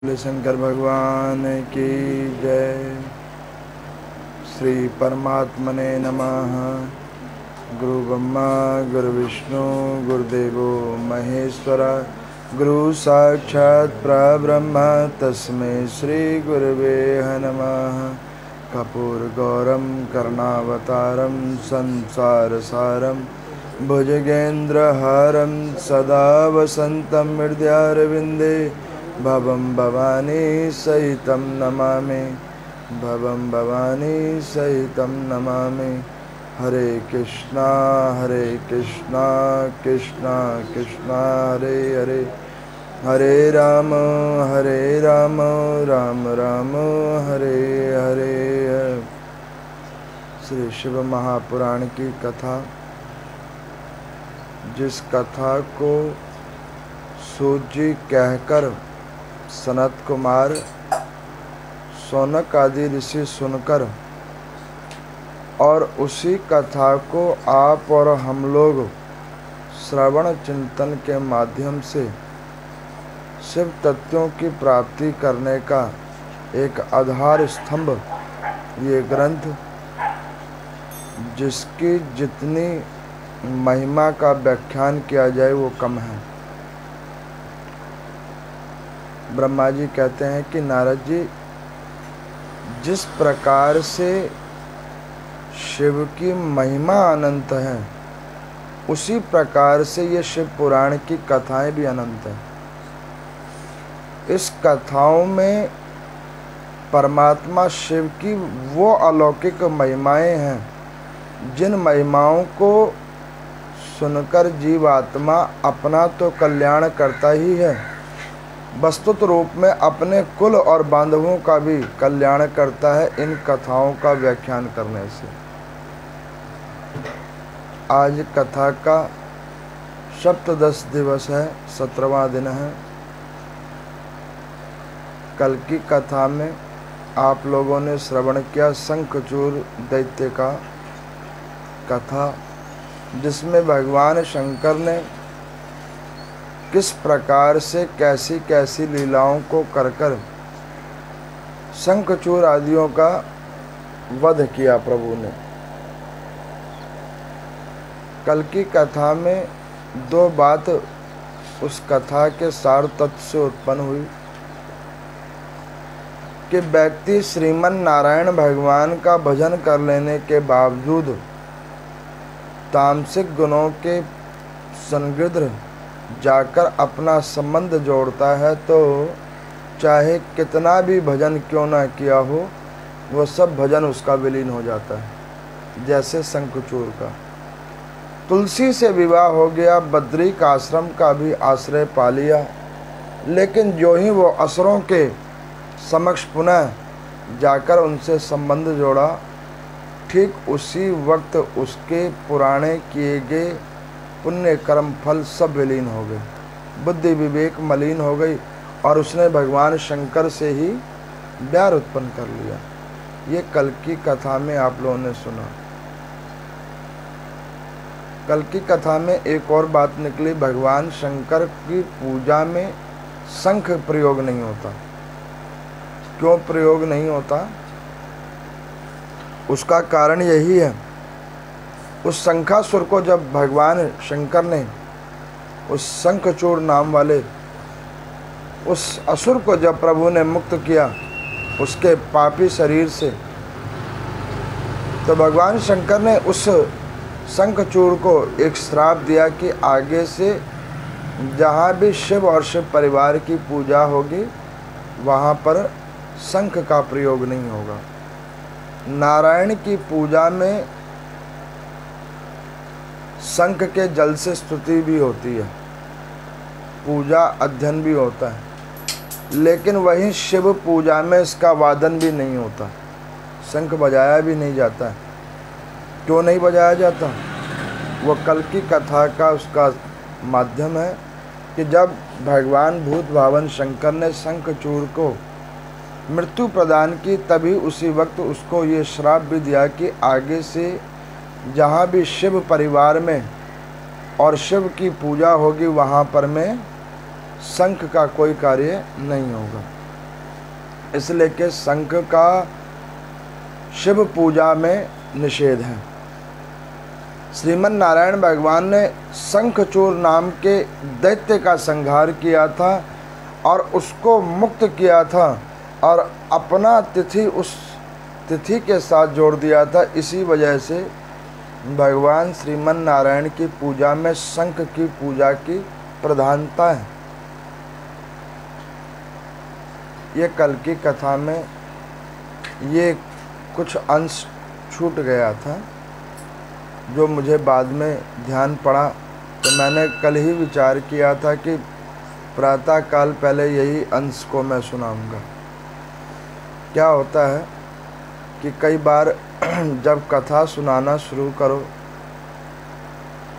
शंकर भगवान की जय। श्री परमात्मने नमः। गुरु ब्रह्मा गुरु विष्णु गुरुदेवो महेश्वर, गुरु साक्षात् परब्रह्म तस्मै श्री गुरवे नमः। कर्पूरगौरं करुणावतारं संसार सारं भुजगेन्द्रहारं सदा वसन्तं हृदयारविन्दे भवं भवानी सहितं नमामि। भवं भवानी सहितं नमामि। हरे कृष्णा कृष्णा कृष्णा हरे हरे, हरे राम राम राम हरे हरे। श्री शिव महापुराण की कथा, जिस कथा को सूत जी कहकर सनत कुमार सौनक आदि ऋषि सुनकर, और उसी कथा को आप और हम लोग श्रवण चिंतन के माध्यम से शिव तत्वों की प्राप्ति करने का एक आधार स्तंभ ये ग्रंथ, जिसकी जितनी महिमा का व्याख्यान किया जाए वो कम है। ब्रह्मा जी कहते हैं कि नारद जी, जिस प्रकार से शिव की महिमा अनंत है, उसी प्रकार से ये शिव पुराण की कथाएं भी अनंत हैं। इस कथाओं में परमात्मा शिव की वो अलौकिक महिमाएं हैं, जिन महिमाओं को सुनकर जीवात्मा अपना तो कल्याण करता ही है, वस्तुत रूप में अपने कुल और बांधवों का भी कल्याण करता है इन कथाओं का व्याख्यान करने से। आज कथा का सप्तदश दिवस है, 17वां दिन है। कल की कथा में आप लोगों ने श्रवण किया शंखचूड़ दैत्य का कथा, जिसमें भगवान शंकर ने किस प्रकार से कैसी कैसी लीलाओं को कर कर शंखचूड़ आदियों का वध किया प्रभु ने। कल की कथा में दो बात उस कथा के सार तत्व से उत्पन्न हुई कि व्यक्ति श्रीमन नारायण भगवान का भजन कर लेने के बावजूद तामसिक गुणों के संगिद्ध जाकर अपना संबंध जोड़ता है, तो चाहे कितना भी भजन क्यों ना किया हो, वो सब भजन उसका विलीन हो जाता है। जैसे शंखचूड़ का तुलसी से विवाह हो गया, बद्री का आश्रम का भी आश्रय पा लिया, लेकिन जो ही वो असुरों के समक्ष पुनः जाकर उनसे संबंध जोड़ा, ठीक उसी वक्त उसके पुराने किए गए पुण्य कर्म फल सब विलीन हो गए, बुद्धि विवेक मलिन हो गई, और उसने भगवान शंकर से ही प्यार उत्पन्न कर लिया। ये कल की कथा में आप लोगों ने सुना। कल की कथा में एक और बात निकली, भगवान शंकर की पूजा में शंख प्रयोग नहीं होता। क्यों प्रयोग नहीं होता? उसका कारण यही है, उस शंखासुर को जब भगवान शंकर ने उस शंखचूड़ नाम वाले उस असुर को जब प्रभु ने मुक्त किया उसके पापी शरीर से, तो भगवान शंकर ने उस शंखचूड़ को एक श्राप दिया कि आगे से जहाँ भी शिव और शिव परिवार की पूजा होगी, वहाँ पर शंख का प्रयोग नहीं होगा। नारायण की पूजा में शंख के जल से स्तुति भी होती है, पूजा अध्ययन भी होता है, लेकिन वहीं शिव पूजा में इसका वादन भी नहीं होता, शंख बजाया भी नहीं जाता है। क्यों नहीं बजाया जाता? वो कल की कथा का उसका माध्यम है कि जब भगवान भूत भावन शंकर ने शंखचूड़ को मृत्यु प्रदान की, तभी उसी वक्त उसको ये श्राप भी दिया कि आगे से जहाँ भी शिव परिवार में और शिव की पूजा होगी, वहाँ पर में शंख का कोई कार्य नहीं होगा। इसलिए कि शंख का शिव पूजा में निषेध है। श्रीमन नारायण भगवान ने शंखचूर नाम के दैत्य का संहार किया था और उसको मुक्त किया था और अपना तिथि उस तिथि के साथ जोड़ दिया था। इसी वजह से भगवान श्रीमन नारायण की पूजा में शंख की पूजा की प्रधानता है। ये कल की कथा में ये कुछ अंश छूट गया था जो मुझे बाद में ध्यान पड़ा, तो मैंने कल ही विचार किया था कि प्रातः काल पहले यही अंश को मैं सुनाऊंगा। क्या होता है कि कई बार जब कथा सुनाना शुरू करो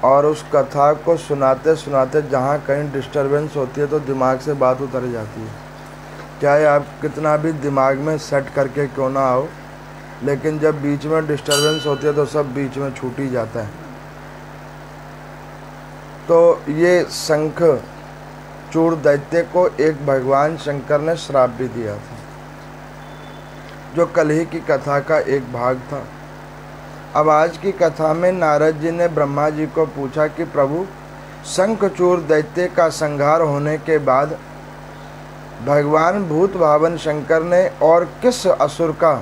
और उस कथा को सुनाते सुनाते जहाँ कहीं डिस्टरबेंस होती है तो दिमाग से बात उतर जाती है। चाहे आप कितना भी दिमाग में सेट करके क्यों ना आओ, लेकिन जब बीच में डिस्टरबेंस होती है तो सब बीच में छूट ही जाता है। तो ये शंख चूर दैत्य को एक भगवान शंकर ने श्राप भी दिया था, जो कल ही की कथा का एक भाग था। अब आज की कथा में नारद जी ने ब्रह्मा जी को पूछा कि प्रभु, शंखचूर दैत्य का संहार होने के बाद भगवान भूत भावन शंकर ने और किस असुर का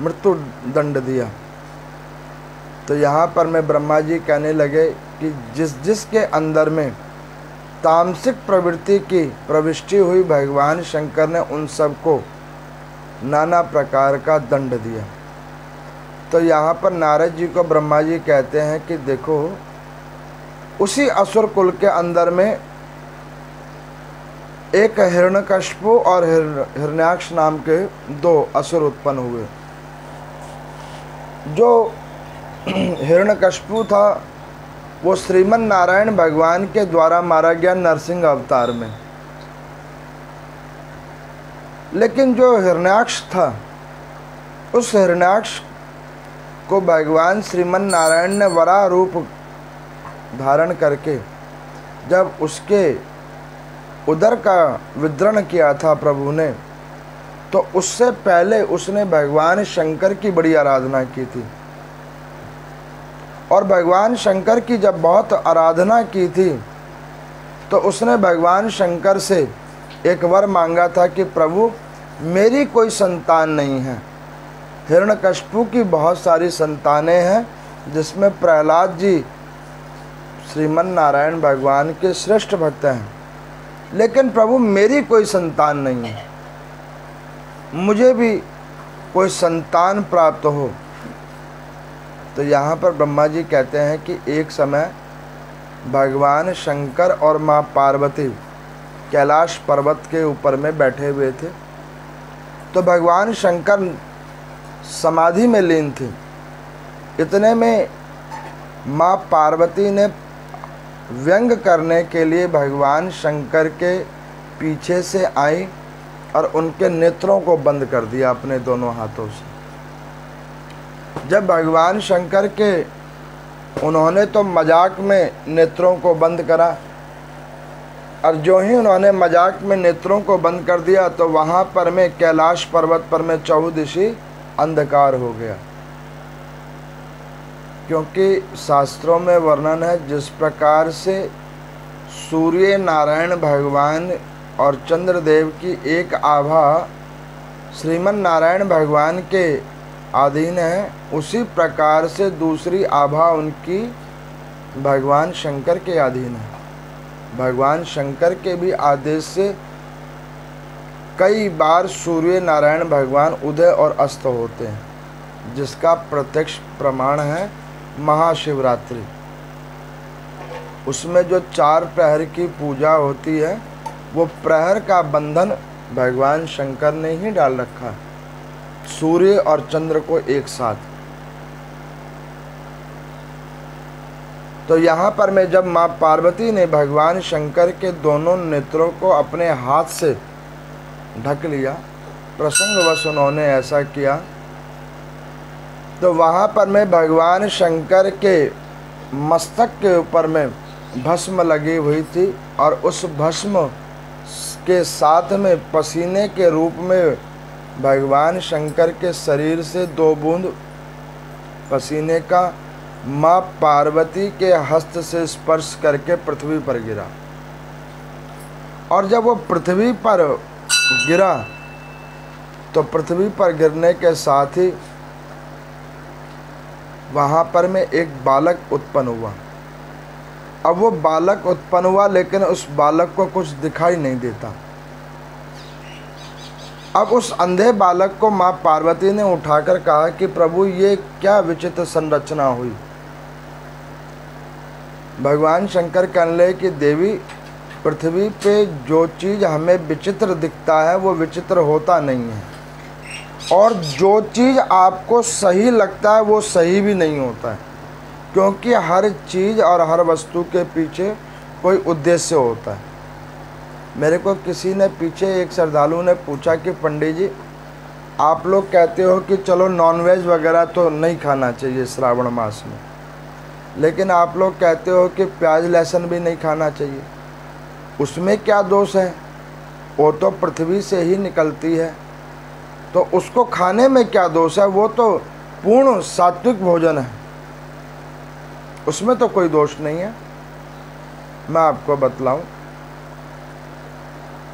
मृत्यु दंड दिया? तो यहाँ पर मैं ब्रह्मा जी कहने लगे कि जिसके अंदर में तामसिक प्रवृत्ति की प्रविष्टि हुई, भगवान शंकर ने उन सबको नाना प्रकार का दंड दिया। तो यहाँ पर नारद जी को ब्रह्मा जी कहते हैं कि देखो, उसी असुर कुल के अंदर में एक हिरण्यकश्यप और हिरण्याक्ष नाम के दो असुर उत्पन्न हुए। जो हिरण्यकश्यप था वो श्रीमन नारायण भगवान के द्वारा मारा गया नरसिंह अवतार में, लेकिन जो हिरण्याक्ष था, उस हिरण्याक्ष को भगवान श्रीमन नारायण ने वराह रूप धारण करके जब उसके उदर का विद्रण किया था प्रभु ने, तो उससे पहले उसने भगवान शंकर की बड़ी आराधना की थी। और भगवान शंकर की जब बहुत आराधना की थी तो उसने भगवान शंकर से एक वर मांगा था कि प्रभु, मेरी कोई संतान नहीं है। हिरण्यकश्यप की बहुत सारी संतानें हैं, जिसमें प्रहलाद जी श्रीमन नारायण भगवान के श्रेष्ठ भक्त हैं, लेकिन प्रभु मेरी कोई संतान नहीं है, मुझे भी कोई संतान प्राप्त हो। तो यहाँ पर ब्रह्मा जी कहते हैं कि एक समय भगवान शंकर और माँ पार्वती कैलाश पर्वत के ऊपर में बैठे हुए थे। तो भगवान शंकर समाधि में लीन थे। इतने में माँ पार्वती ने व्यंग करने के लिए भगवान शंकर के पीछे से आई और उनके नेत्रों को बंद कर दिया अपने दोनों हाथों से। जब भगवान शंकर के उन्होंने तो मजाक में नेत्रों को बंद करा, और जो ही उन्होंने मजाक में नेत्रों को बंद कर दिया तो वहाँ पर में कैलाश पर्वत पर में चहुदिशी अंधकार हो गया। क्योंकि शास्त्रों में वर्णन है, जिस प्रकार से सूर्य नारायण भगवान और चंद्रदेव की एक आभा श्रीमन नारायण भगवान के अधीन है, उसी प्रकार से दूसरी आभा उनकी भगवान शंकर के अधीन है। भगवान शंकर के भी आदेश से कई बार सूर्य नारायण भगवान उदय और अस्त होते हैं, जिसका प्रत्यक्ष प्रमाण है महाशिवरात्रि। उसमें जो 4 प्रहर की पूजा होती है, वो प्रहर का बंधन भगवान शंकर ने ही डाल रखा, सूर्य और चंद्र को एक साथ। तो यहाँ पर मैं जब माँ पार्वती ने भगवान शंकर के दोनों नेत्रों को अपने हाथ से ढक लिया, प्रसंगवश उन्होंने ऐसा किया, तो वहाँ पर मैं भगवान शंकर के मस्तक के ऊपर में भस्म लगी हुई थी और उस भस्म के साथ में पसीने के रूप में भगवान शंकर के शरीर से 2 बूंद पसीने का माँ पार्वती के हस्त से स्पर्श करके पृथ्वी पर गिरा। और जब वो पृथ्वी पर गिरा तो पृथ्वी पर गिरने के साथ ही वहाँ पर में एक बालक उत्पन्न हुआ। अब वो बालक उत्पन्न हुआ, लेकिन उस बालक को कुछ दिखाई नहीं देता। अब उस अंधे बालक को माँ पार्वती ने उठाकर कहा कि प्रभु, ये क्या विचित्र संरचना हुई। भगवान शंकर कहने लगे कि देवी, पृथ्वी पे जो चीज़ हमें विचित्र दिखता है वो विचित्र होता नहीं है, और जो चीज़ आपको सही लगता है वो सही भी नहीं होता है, क्योंकि हर चीज़ और हर वस्तु के पीछे कोई उद्देश्य होता है। मेरे को किसी ने पीछे एक श्रद्धालु ने पूछा कि पंडित जी, आप लोग कहते हो कि चलो नॉनवेज वगैरह तो नहीं खाना चाहिए श्रावण मास में, लेकिन आप लोग कहते हो कि प्याज लहसुन भी नहीं खाना चाहिए, उसमें क्या दोष है? वो तो पृथ्वी से ही निकलती है, तो उसको खाने में क्या दोष है? वो तो पूर्ण सात्विक भोजन है, उसमें तो कोई दोष नहीं है। मैं आपको बतलाऊं,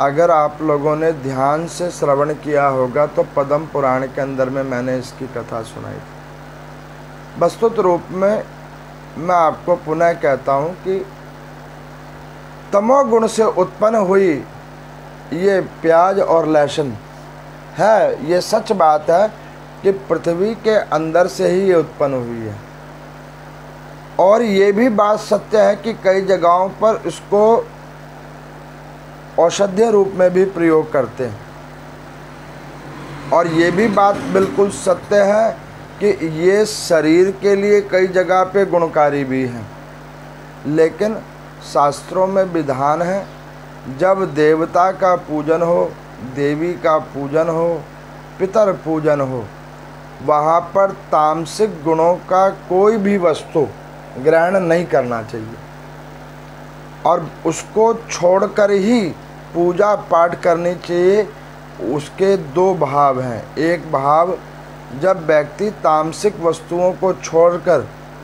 अगर आप लोगों ने ध्यान से श्रवण किया होगा तो पद्म पुराण के अंदर में मैंने इसकी कथा सुनाई थी। वस्तुत रूप में मैं आपको पुनः कहता हूं कि तमोगुण से उत्पन्न हुई ये प्याज और लहसुन है, ये सच बात है कि पृथ्वी के अंदर से ही ये उत्पन्न हुई है। और ये भी बात सत्य है कि कई जगहों पर इसको औषधीय रूप में भी प्रयोग करते हैं। और ये भी बात बिल्कुल सत्य है कि ये शरीर के लिए कई जगह पे गुणकारी भी हैं। लेकिन शास्त्रों में विधान है, जब देवता का पूजन हो, देवी का पूजन हो, पितर पूजन हो, वहाँ पर तामसिक गुणों का कोई भी वस्तु ग्रहण नहीं करना चाहिए, और उसको छोड़कर ही पूजा पाठ करनी चाहिए। उसके 2 भाव हैं। एक भाव, जब व्यक्ति तामसिक वस्तुओं को छोड़कर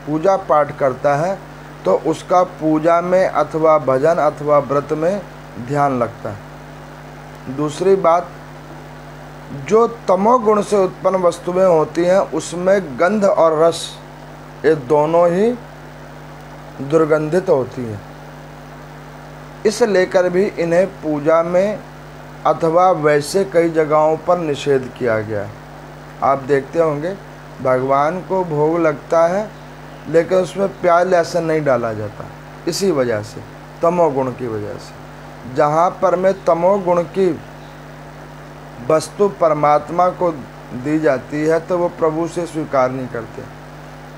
पूजा पाठ करता है तो उसका पूजा में अथवा भजन अथवा व्रत में ध्यान लगता है। दूसरी बात, जो तमोगुण से उत्पन्न वस्तुएं होती हैं उसमें गंध और रस ये दोनों ही दुर्गंधित होती हैं। इस लेकर भी इन्हें पूजा में अथवा वैसे कई जगहों पर निषेध किया गया है। आप देखते होंगे भगवान को भोग लगता है, लेकिन उसमें प्याज लहसुन नहीं डाला जाता, इसी वजह से, तमोगुण की वजह से। जहाँ पर में तमोगुण की वस्तु परमात्मा को दी जाती है तो वो प्रभु से स्वीकार नहीं करते।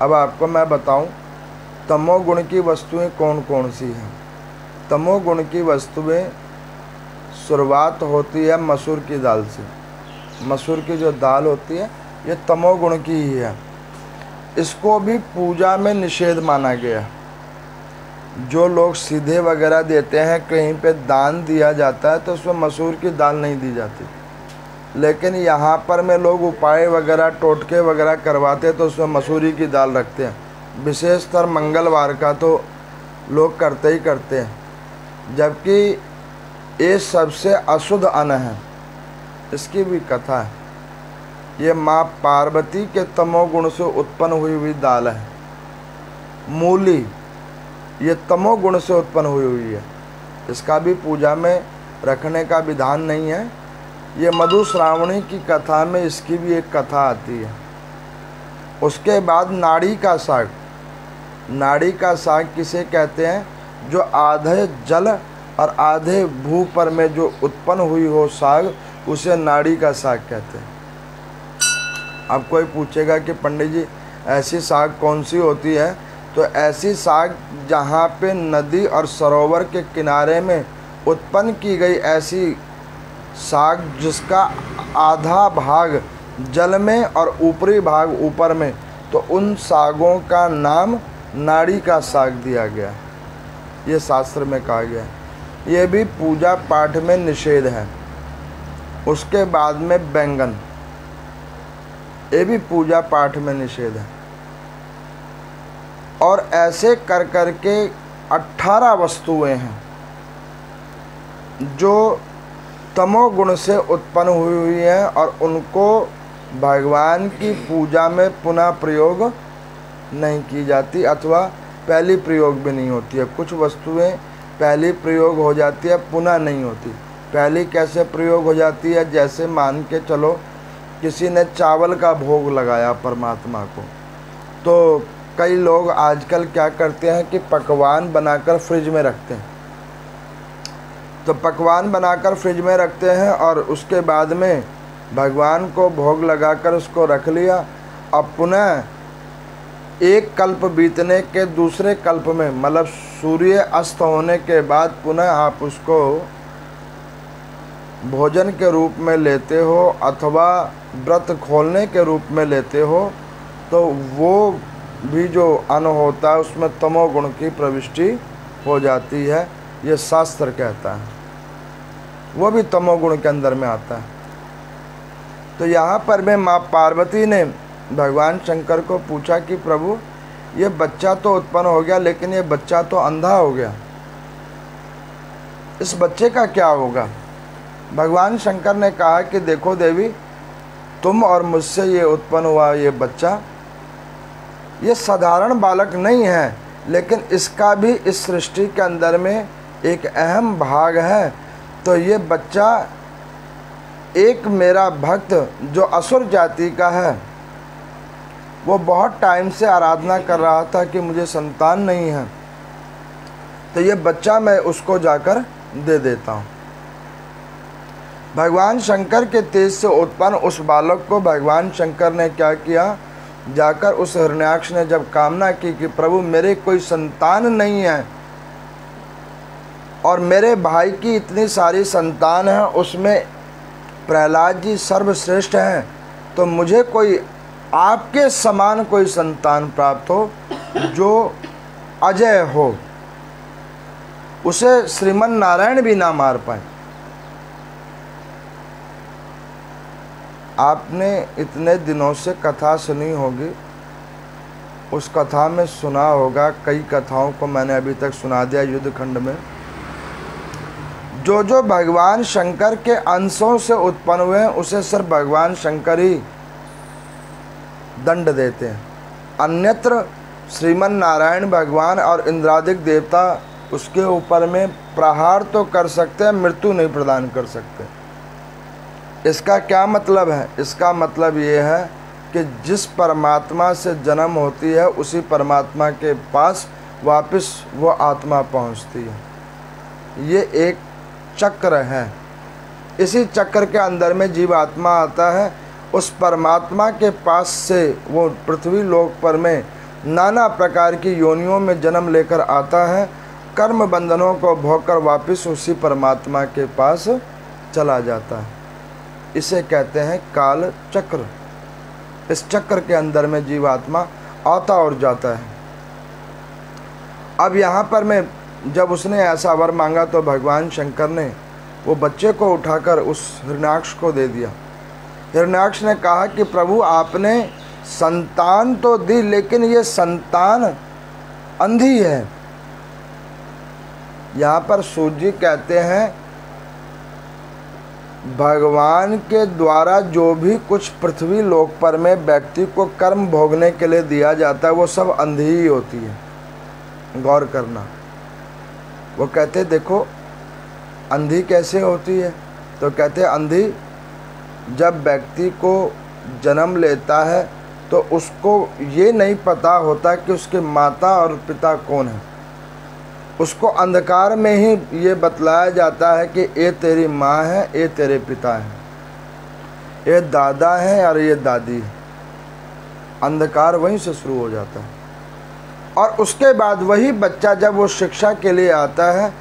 अब आपको मैं बताऊं तमोगुण की वस्तुएं कौन कौन सी हैं। तमोगुण की वस्तुएं शुरुआत होती है मसूर की दाल से। मसूर की जो दाल होती है ये तमोगुण की ही है। इसको भी पूजा में निषेध माना गया। जो लोग सीधे वगैरह देते हैं, कहीं पे दान दिया जाता है तो उसमें मसूर की दाल नहीं दी जाती, लेकिन यहाँ पर में लोग उपाय वगैरह टोटके वगैरह करवाते तो उसमें मसूरी की दाल रखते हैं। विशेषतर मंगलवार का तो लोग करते ही करते हैं, जबकि ये सबसे अशुद्ध अन्न है। इसकी भी कथा है। ये माँ पार्वती के तमोगुण से उत्पन्न हुई दाल है। मूली ये तमोगुण से उत्पन्न हुई है। इसका भी पूजा में रखने का विधान नहीं है। ये मधुश्रावणी की कथा में इसकी भी एक कथा आती है। उसके बाद नाड़ी का साग। नाड़ी का साग किसे कहते हैं? जो आधे जल और आधे भू पर में जो उत्पन्न हुई हो साग, उसे नाड़ी का साग कहते हैं। अब कोई पूछेगा कि पंडित जी ऐसी साग कौन सी होती है, तो ऐसी साग जहाँ पे नदी और सरोवर के किनारे में उत्पन्न की गई ऐसी साग जिसका आधा भाग जल में और ऊपरी भाग ऊपर में, तो उन सागों का नाम नाड़ी का साग दिया गया। ये शास्त्र में कहा गया है। ये भी पूजा पाठ में निषेध है। उसके बाद में बैंगन, ये भी पूजा पाठ में निषेध है। और ऐसे कर कर के 18 वस्तुएं हैं जो तमोगुण से उत्पन्न हुई हैं और उनको भगवान की पूजा में पुनः प्रयोग नहीं की जाती अथवा पहली प्रयोग भी नहीं होती है। कुछ वस्तुएं पहली प्रयोग हो जाती है, पुनः नहीं होती। पहली कैसे प्रयोग हो जाती है? जैसे मान के चलो किसी ने चावल का भोग लगाया परमात्मा को, तो कई लोग आजकल क्या करते हैं कि पकवान बनाकर फ्रिज में रखते हैं। तो पकवान बनाकर फ्रिज में रखते हैं और उसके बाद में भगवान को भोग लगाकर उसको रख लिया। अब पुनः एक कल्प बीतने के दूसरे कल्प में, मतलब सूर्य अस्त होने के बाद पुनः आप उसको भोजन के रूप में लेते हो अथवा व्रत खोलने के रूप में लेते हो, तो वो भी जो अन्न होता है उसमें तमोगुण की प्रविष्टि हो जाती है। ये शास्त्र कहता है, वो भी तमोगुण के अंदर में आता है। तो यहाँ पर में माँ पार्वती ने भगवान शंकर को पूछा कि प्रभु, ये बच्चा तो उत्पन्न हो गया, लेकिन ये बच्चा तो अंधा हो गया, इस बच्चे का क्या होगा? भगवान शंकर ने कहा कि देखो देवी, तुम और मुझसे ये उत्पन्न हुआ ये बच्चा, ये साधारण बालक नहीं है, लेकिन इसका भी इस सृष्टि के अंदर में एक अहम भाग है। तो ये बच्चा एक मेरा भक्त जो असुर जाति का है, वो बहुत टाइम से आराधना कर रहा था कि मुझे संतान नहीं है, तो ये बच्चा मैं उसको जाकर दे देता हूँ। भगवान शंकर के तेज से उत्पन्न उस बालक को भगवान शंकर ने क्या किया? जाकर उस हिरण्याक्ष ने जब कामना की कि प्रभु मेरे कोई संतान नहीं है और मेरे भाई की इतनी सारी संतान है, उसमें प्रहलाद जी सर्वश्रेष्ठ हैं, तो मुझे कोई आपके समान कोई संतान प्राप्त हो जो अजय हो, उसे श्रीमन नारायण भी ना मार पाए। आपने इतने दिनों से कथा सुनी होगी, उस कथा में सुना होगा, कई कथाओं को मैंने अभी तक सुना दिया युद्ध खंड में। जो जो भगवान शंकर के अंशों से उत्पन्न हुए हैं उसे सिर्फ भगवान शंकर ही दंड देते हैं। अन्यत्र श्रीमन नारायण भगवान और इंद्रादिक देवता उसके ऊपर में प्रहार तो कर सकते हैं, मृत्यु नहीं प्रदान कर सकते। इसका क्या मतलब है? इसका मतलब ये है कि जिस परमात्मा से जन्म होती है उसी परमात्मा के पास वापस वो आत्मा पहुंचती है। ये एक चक्र है। इसी चक्र के अंदर में जीवात्मा आता है, उस परमात्मा के पास से वो पृथ्वी लोक पर में नाना प्रकार की योनियों में जन्म लेकर आता है, कर्म बंधनों को भोगकर वापस उसी परमात्मा के पास चला जाता है। इसे कहते हैं काल चक्र। इस चक्र के अंदर में जीवात्मा आता और जाता है। अब यहाँ पर मैं जब उसने ऐसा वर मांगा तो भगवान शंकर ने वो बच्चे को उठाकर उस हिरण्याक्ष को दे दिया। हिरण्याक्ष ने कहा कि प्रभु आपने संतान तो दी, लेकिन ये संतान अंधी है। यहाँ पर सूत जी कहते हैं भगवान के द्वारा जो भी कुछ पृथ्वी लोक पर में व्यक्ति को कर्म भोगने के लिए दिया जाता है वो सब अंधी ही होती है। गौर करना। वो कहते देखो अंधी कैसे होती है, तो कहते अंधी जब व्यक्ति को जन्म लेता है तो उसको ये नहीं पता होता कि उसके माता और पिता कौन है। उसको अंधकार में ही ये बतलाया जाता है कि ये तेरी माँ है, ये तेरे पिता है, ये दादा है और ये दादी है। अंधकार वहीं से शुरू हो जाता है। और उसके बाद वही बच्चा जब वो शिक्षा के लिए आता है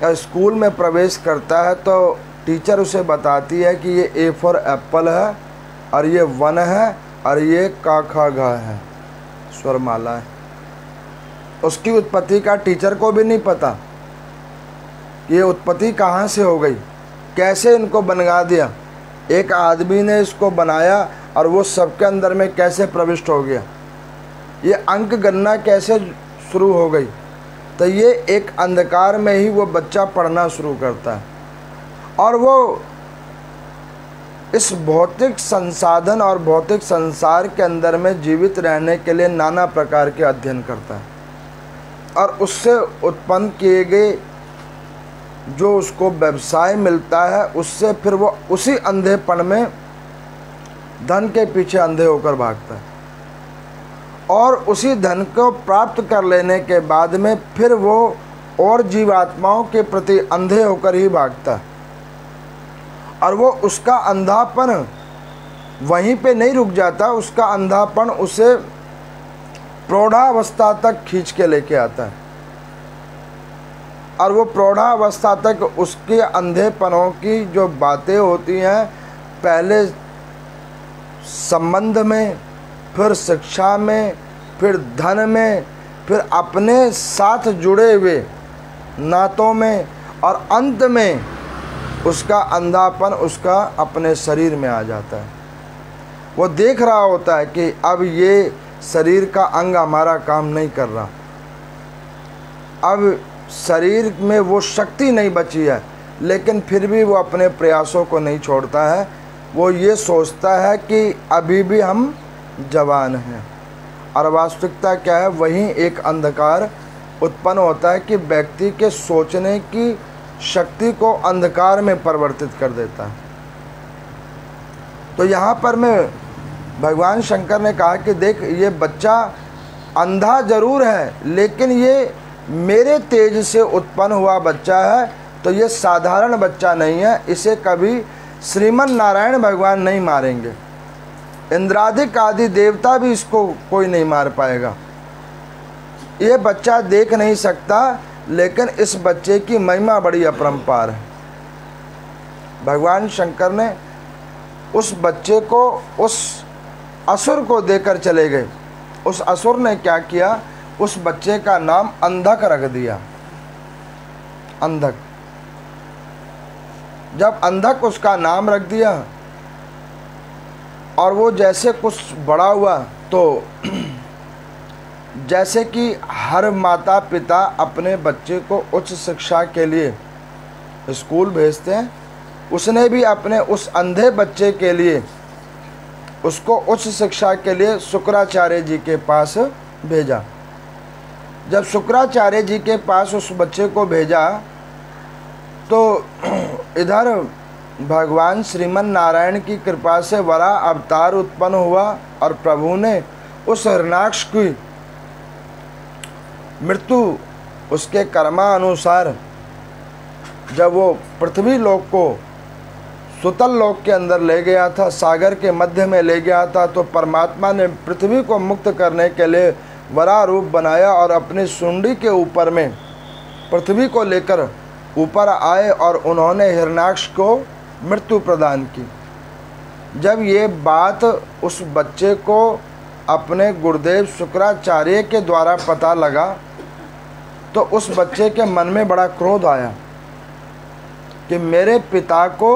या स्कूल में प्रवेश करता है तो टीचर उसे बताती है कि ये ए फॉर एप्पल है और ये वन है और ये का खा घा है, स्वरमाला है। उसकी उत्पत्ति का टीचर को भी नहीं पता। कि ये उत्पत्ति कहाँ से हो गई, कैसे इनको बनवा दिया, एक आदमी ने इसको बनाया और वो सबके अंदर में कैसे प्रविष्ट हो गया, ये अंक गणना कैसे शुरू हो गई। तो ये एक अंधकार में ही वो बच्चा पढ़ना शुरू करता है और वो इस भौतिक संसाधन और भौतिक संसार के अंदर में जीवित रहने के लिए नाना प्रकार के अध्ययन करता है और उससे उत्पन्न किए गए जो उसको व्यवसाय मिलता है उससे फिर वो उसी अंधेपन में धन के पीछे अंधे होकर भागता है और उसी धन को प्राप्त कर लेने के बाद में फिर वो और जीवात्माओं के प्रति अंधे होकर ही भागता है और वो उसका अंधापन वहीं पे नहीं रुक जाता, उसका अंधापन उसे प्रौढ़ावस्था तक खींच के लेके आता है और वो प्रौढ़ावस्था तक उसके अंधेपनों की जो बातें होती हैं, पहले संबंध में, फिर शिक्षा में, फिर धन में, फिर अपने साथ जुड़े हुए नातों में और अंत में उसका अंधापन उसका अपने शरीर में आ जाता है। वो देख रहा होता है कि अब ये शरीर का अंग हमारा काम नहीं कर रहा, अब शरीर में वो शक्ति नहीं बची है, लेकिन फिर भी वो अपने प्रयासों को नहीं छोड़ता है। वो ये सोचता है कि अभी भी हम जवान हैं और वास्तविकता क्या है, वहीं एक अंधकार उत्पन्न होता है कि व्यक्ति के सोचने की शक्ति को अंधकार में परिवर्तित कर देता है। तो यहाँ पर मैं भगवान शंकर ने कहा कि देख, ये बच्चा अंधा जरूर है लेकिन ये मेरे तेज से उत्पन्न हुआ बच्चा है, तो ये साधारण बच्चा नहीं है, इसे कभी श्रीमन नारायण भगवान नहीं मारेंगे, इंद्रादिक आदि देवता भी इसको कोई नहीं मार पाएगा। ये बच्चा देख नहीं सकता लेकिन इस बच्चे की महिमा बड़ी अपरंपार है। भगवान शंकर ने उस बच्चे को उस असुर को देकर चले गए। उस असुर ने क्या किया, उस बच्चे का नाम अंधक रख दिया, अंधक। जब अंधक उसका नाम रख दिया और वो जैसे कुछ बड़ा हुआ तो जैसे कि हर माता पिता अपने बच्चे को उच्च शिक्षा के लिए स्कूल भेजते हैं, उसने भी अपने उस अंधे बच्चे के लिए उसको उच्च शिक्षा के लिए शुक्राचार्य जी के पास भेजा। जब शुक्राचार्य जी के पास उस बच्चे को भेजा तो इधर भगवान श्रीमन नारायण की कृपा से वराह अवतार उत्पन्न हुआ और प्रभु ने उस हिरण्याक्ष की मृत्यु उसके कर्मा अनुसार जब वो पृथ्वी लोक को सुतल लोक के अंदर ले गया था, सागर के मध्य में ले गया था, तो परमात्मा ने पृथ्वी को मुक्त करने के लिए वराह रूप बनाया और अपनी सुंडी के ऊपर में पृथ्वी को लेकर ऊपर आए और उन्होंने हिरण्याक्ष को मृत्यु प्रदान की। जब ये बात उस बच्चे को अपने गुरुदेव शुक्राचार्य के द्वारा पता लगा तो उस बच्चे के मन में बड़ा क्रोध आया कि मेरे पिता को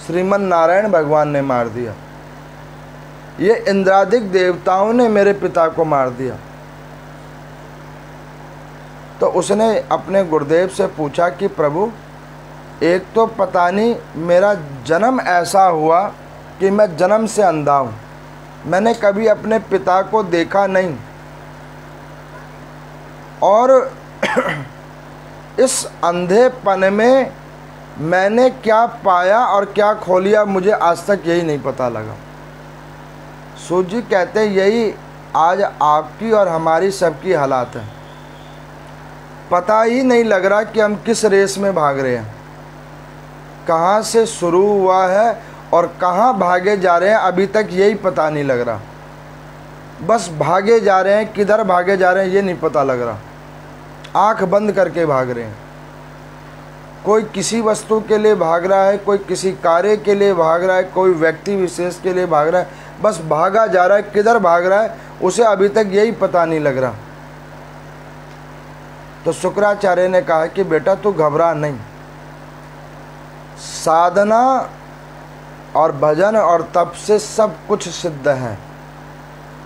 श्रीमन नारायण भगवान ने मार दिया, ये इंद्रादिक देवताओं ने मेरे पिता को मार दिया। तो उसने अपने गुरुदेव से पूछा कि प्रभु, एक तो पता नहीं मेरा जन्म ऐसा हुआ कि मैं जन्म से अंधा हूँ, मैंने कभी अपने पिता को देखा नहीं, और इस अंधेपन में मैंने क्या पाया और क्या खो लिया मुझे आज तक यही नहीं पता लगा। सूर्य जी कहते हैं यही आज आपकी और हमारी सबकी हालात है, पता ही नहीं लग रहा कि हम किस रेस में भाग रहे हैं, कहाँ से शुरू हुआ है और कहाँ भागे जा रहे हैं, अभी तक यही पता नहीं लग रहा। बस भागे जा रहे हैं, किधर भागे जा रहे हैं ये नहीं पता लग रहा, आंख बंद करके भाग रहे हैं। कोई किसी वस्तु के लिए भाग रहा है, कोई किसी कार्य के लिए भाग रहा है, कोई व्यक्ति विशेष के लिए भाग रहा है, बस भागा जा रहा है, किधर भाग रहा है उसे अभी तक यही पता नहीं लग रहा। तो शुक्राचार्य ने कहा कि बेटा तू घबरा नहीं, साधना और भजन और तप से सब कुछ सिद्ध है।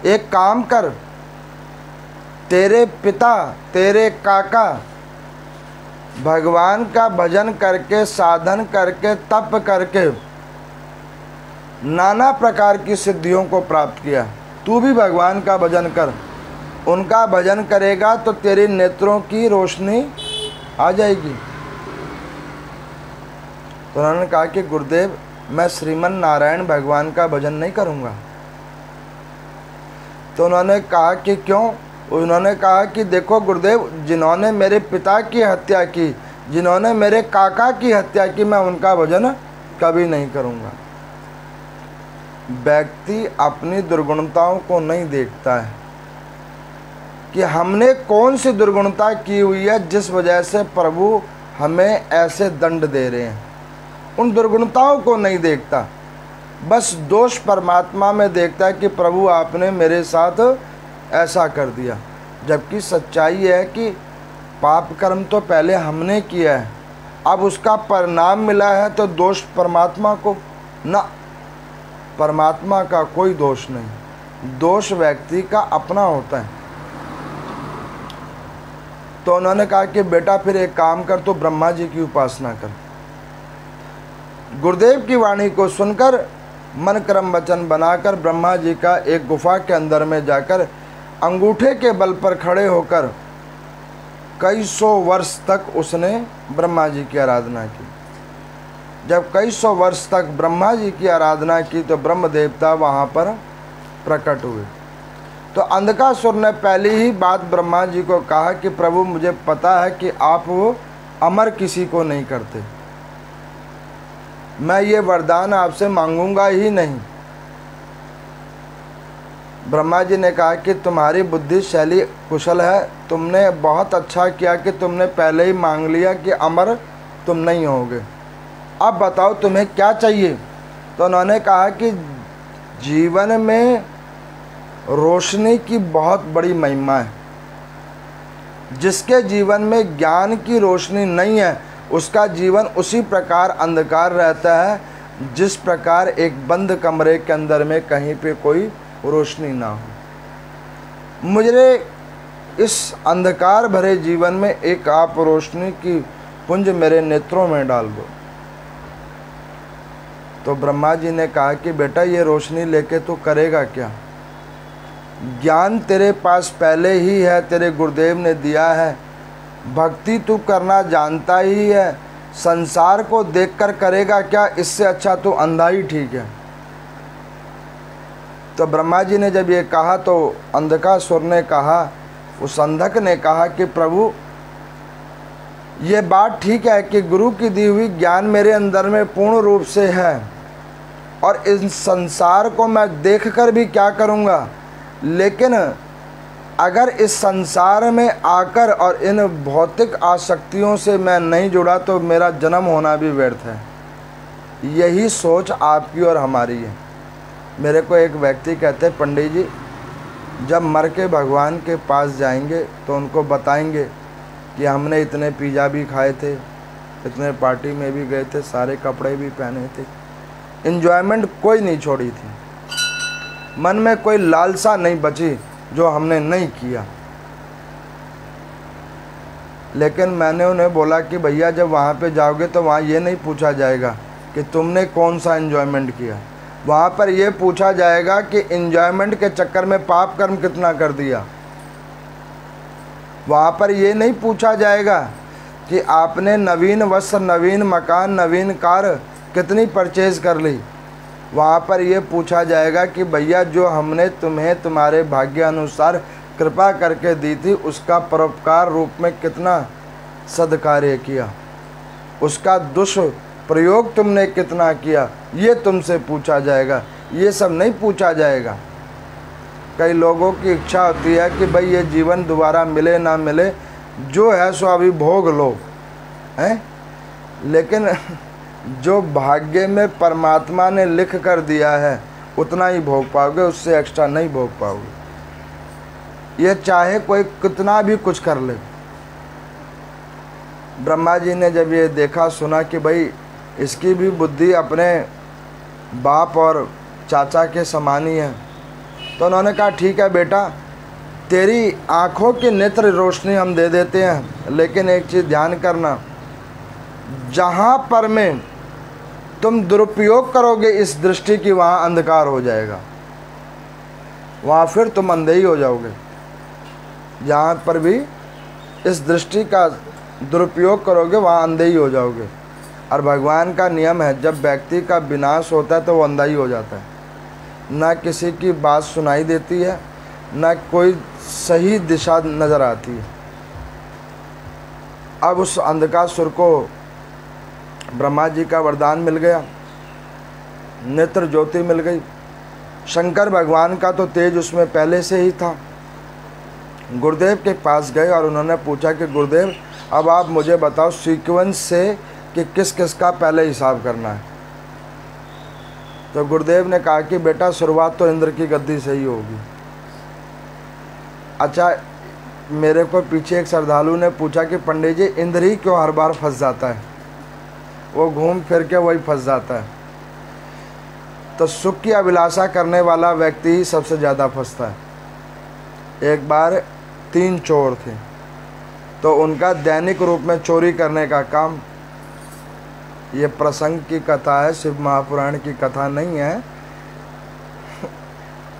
एक काम कर, तेरे पिता, तेरे काका भगवान का भजन करके, साधन करके, तप करके नाना प्रकार की सिद्धियों को प्राप्त किया। तू भी भगवान का भजन कर। उनका भजन करेगा तो तेरे नेत्रों की रोशनी आ जाएगी। तो उन्होंने कहा कि गुरुदेव, मैं श्रीमन नारायण भगवान का भजन नहीं करूँगा। तो उन्होंने कहा कि क्यों? उन्होंने कहा कि देखो गुरुदेव, जिन्होंने मेरे पिता की हत्या की, जिन्होंने मेरे काका की हत्या की, मैं उनका भजन कभी नहीं करूँगा। व्यक्ति अपनी दुर्गुणताओं को नहीं देखता है कि हमने कौन सी दुर्गुणता की हुई है जिस वजह से प्रभु हमें ऐसे दंड दे रहे हैं। उन दुर्गुणताओं को नहीं देखता, बस दोष परमात्मा में देखता है कि प्रभु आपने मेरे साथ ऐसा कर दिया। जबकि सच्चाई है कि पाप कर्म तो पहले हमने किया है, अब उसका परिणाम मिला है तो दोष परमात्मा को ना, परमात्मा का कोई दोष नहीं, दोष व्यक्ति का अपना होता है। तो उन्होंने कहा कि बेटा फिर एक काम कर, तो ब्रह्मा जी की उपासना कर। गुरुदेव की वाणी को सुनकर मन क्रम वचन बनाकर ब्रह्मा जी का एक गुफा के अंदर में जाकर अंगूठे के बल पर खड़े होकर कई सौ वर्ष तक उसने ब्रह्मा जी की आराधना की। जब कई सौ वर्ष तक ब्रह्मा जी की आराधना की तो ब्रह्म देवता वहाँ पर प्रकट हुए। तो अंधकासुर ने पहली ही बात ब्रह्मा जी को कहा कि प्रभु, मुझे पता है कि आप वो अमर किसी को नहीं करते, मैं ये वरदान आपसे मांगूंगा ही नहीं। ब्रह्मा जी ने कहा कि तुम्हारी बुद्धि शैली कुशल है, तुमने बहुत अच्छा किया कि तुमने पहले ही मांग लिया कि अमर तुम नहीं होगे। अब बताओ तुम्हें क्या चाहिए? तो उन्होंने कहा कि जीवन में रोशनी की बहुत बड़ी महिमा है। जिसके जीवन में ज्ञान की रोशनी नहीं है, उसका जीवन उसी प्रकार अंधकार रहता है जिस प्रकार एक बंद कमरे के अंदर में कहीं पे कोई रोशनी ना हो। मुझे इस अंधकार भरे जीवन में एक आप रोशनी की पुंज मेरे नेत्रों में डाल दो। तो ब्रह्मा जी ने कहा कि बेटा, ये रोशनी लेके तू करेगा क्या? ज्ञान तेरे पास पहले ही है, तेरे गुरुदेव ने दिया है, भक्ति तू करना जानता ही है, संसार को देखकर करेगा क्या? इससे अच्छा तू अंधा ही ठीक है। तो ब्रह्मा जी ने जब ये कहा तो अंधकासुर ने कहा, उस अंधक ने कहा कि प्रभु, ये बात ठीक है कि गुरु की दी हुई ज्ञान मेरे अंदर में पूर्ण रूप से है, और इस संसार को मैं देखकर भी क्या करूँगा, लेकिन अगर इस संसार में आकर और इन भौतिक आसक्तियों से मैं नहीं जुड़ा तो मेरा जन्म होना भी व्यर्थ है। यही सोच आपकी और हमारी है। मेरे को एक व्यक्ति कहते हैं, पंडित जी, जब मर के भगवान के पास जाएंगे तो उनको बताएंगे कि हमने इतने पिज़्ज़ा भी खाए थे, इतने पार्टी में भी गए थे, सारे कपड़े भी पहने थे, एंजॉयमेंट कोई नहीं छोड़ी थी, मन में कोई लालसा नहीं बची जो हमने नहीं किया। लेकिन मैंने उन्हें बोला कि भैया, जब वहाँ पे जाओगे तो वहाँ ये नहीं पूछा जाएगा कि तुमने कौन सा एंजॉयमेंट किया, वहाँ पर ये पूछा जाएगा कि एंजॉयमेंट के चक्कर में पाप कर्म कितना कर दिया। वहाँ पर ये नहीं पूछा जाएगा कि आपने नवीन वस्त्र, नवीन मकान, नवीन कार कितनी परचेज कर ली। वहाँ पर ये पूछा जाएगा कि भैया, जो हमने तुम्हें तुम्हारे भाग्य अनुसार कृपा करके दी थी, उसका परोपकार रूप में कितना सद्कार्य किया, उसका दुष्प्रयोग तुमने कितना किया, ये तुमसे पूछा जाएगा। ये सब नहीं पूछा जाएगा। कई लोगों की इच्छा होती है कि भाई ये जीवन दोबारा मिले ना मिले, जो है सो अभी भोग लो, हैं? लेकिन जो भाग्य में परमात्मा ने लिख कर दिया है उतना ही भोग पाओगे, उससे एक्स्ट्रा नहीं भोग पाओगे। ये चाहे कोई कितना भी कुछ कर ले। ब्रह्मा जी ने जब ये देखा सुना कि भाई इसकी भी बुद्धि अपने बाप और चाचा के समान ही है। तो उन्होंने कहा ठीक है बेटा, तेरी आँखों की नेत्र रोशनी हम दे देते हैं, लेकिन एक चीज़ ध्यान करना, जहाँ पर में तुम दुरुपयोग करोगे इस दृष्टि की, वहाँ अंधकार हो जाएगा, वहाँ फिर तुम अंधे ही हो जाओगे। जहाँ पर भी इस दृष्टि का दुरुपयोग करोगे वहाँ अंधे ही हो जाओगे। और भगवान का नियम है, जब व्यक्ति का विनाश होता है तो वो अंधा ही हो जाता है, ना किसी की बात सुनाई देती है, ना कोई सही दिशा नज़र आती है। अब उस अंधकासुर को ब्रह्मा जी का वरदान मिल गया, नेत्र ज्योति मिल गई। शंकर भगवान का तो तेज उसमें पहले से ही था। गुरुदेव के पास गए और उन्होंने पूछा कि गुरुदेव अब आप मुझे बताओ सीक्वेंस से कि किस किस का पहले हिसाब करना है। तो गुरुदेव ने कहा कि बेटा शुरुआत तो इंद्र की गद्दी से ही होगी। अच्छा, मेरे को पीछे एक श्रद्धालु ने पूछा कि पंडित जी इंद्र ही क्यों हर बार फंस जाता है, वो घूम फिर के वही फंस जाता है। तो सुख की अभिलाषा करने वाला व्यक्ति ही सबसे ज़्यादा फंसता है। एक बार 3 चोर थे, तो उनका दैनिक रूप में चोरी करने का काम, ये प्रसंग की कथा है, शिव महापुराण की कथा नहीं है,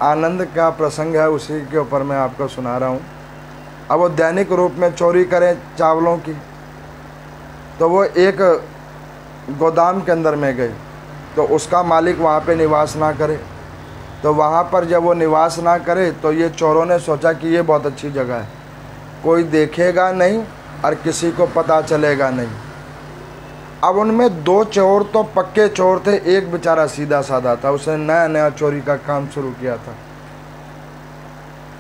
आनंद का प्रसंग है, उसी के ऊपर मैं आपको सुना रहा हूँ। अब वो दैनिक रूप में चोरी करें चावलों की, तो वो एक गोदाम के अंदर में गए, तो उसका मालिक वहाँ पे निवास ना करे। तो वहाँ पर जब वो निवास ना करे तो ये चोरों ने सोचा कि ये बहुत अच्छी जगह है, कोई देखेगा नहीं और किसी को पता चलेगा नहीं। अब उनमें 2 चोर तो पक्के चोर थे, एक बेचारा सीधा साधा था, उसने नया नया चोरी का काम शुरू किया था।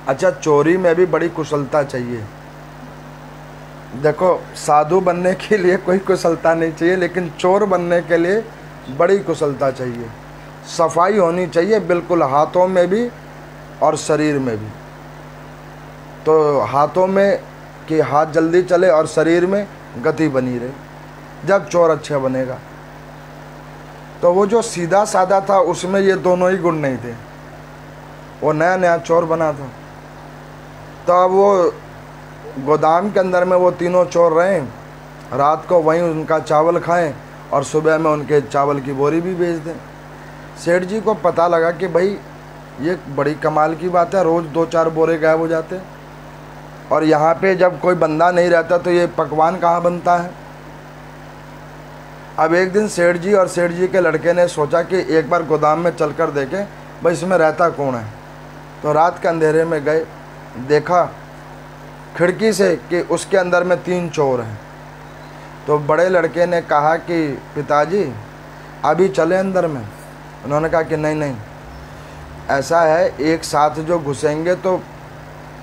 अच्छा, चोरी में भी बड़ी कुशलता चाहिए। देखो, साधु बनने के लिए कोई कुशलता नहीं चाहिए, लेकिन चोर बनने के लिए बड़ी कुशलता चाहिए। सफाई होनी चाहिए बिल्कुल, हाथों में भी और शरीर में भी। तो हाथों में कि हाथ जल्दी चले और शरीर में गति बनी रहे, जब चोर अच्छा बनेगा। तो वो जो सीधा साधा था उसमें ये दोनों ही गुण नहीं थे, वो नया नया चोर बना था। तो अब वो गोदाम के अंदर में वो तीनों चोर रहे, रात को वहीं उनका चावल खाएं और सुबह में उनके चावल की बोरी भी बेच दें। सेठ जी को पता लगा कि भाई ये बड़ी कमाल की बात है, रोज़ 2-4 बोरे गायब हो जाते हैं, और यहाँ पे जब कोई बंदा नहीं रहता तो ये पकवान कहाँ बनता है। अब एक दिन सेठ जी और सेठ जी के लड़के ने सोचा कि एक बार गोदाम में चलकर देखें भाई इसमें रहता कौन है। तो रात के अंधेरे में गए, देखा खिड़की से कि उसके अंदर में 3 चोर हैं। तो बड़े लड़के ने कहा कि पिताजी अभी चले अंदर में। उन्होंने कहा कि नहीं नहीं, ऐसा है एक साथ जो घुसेंगे तो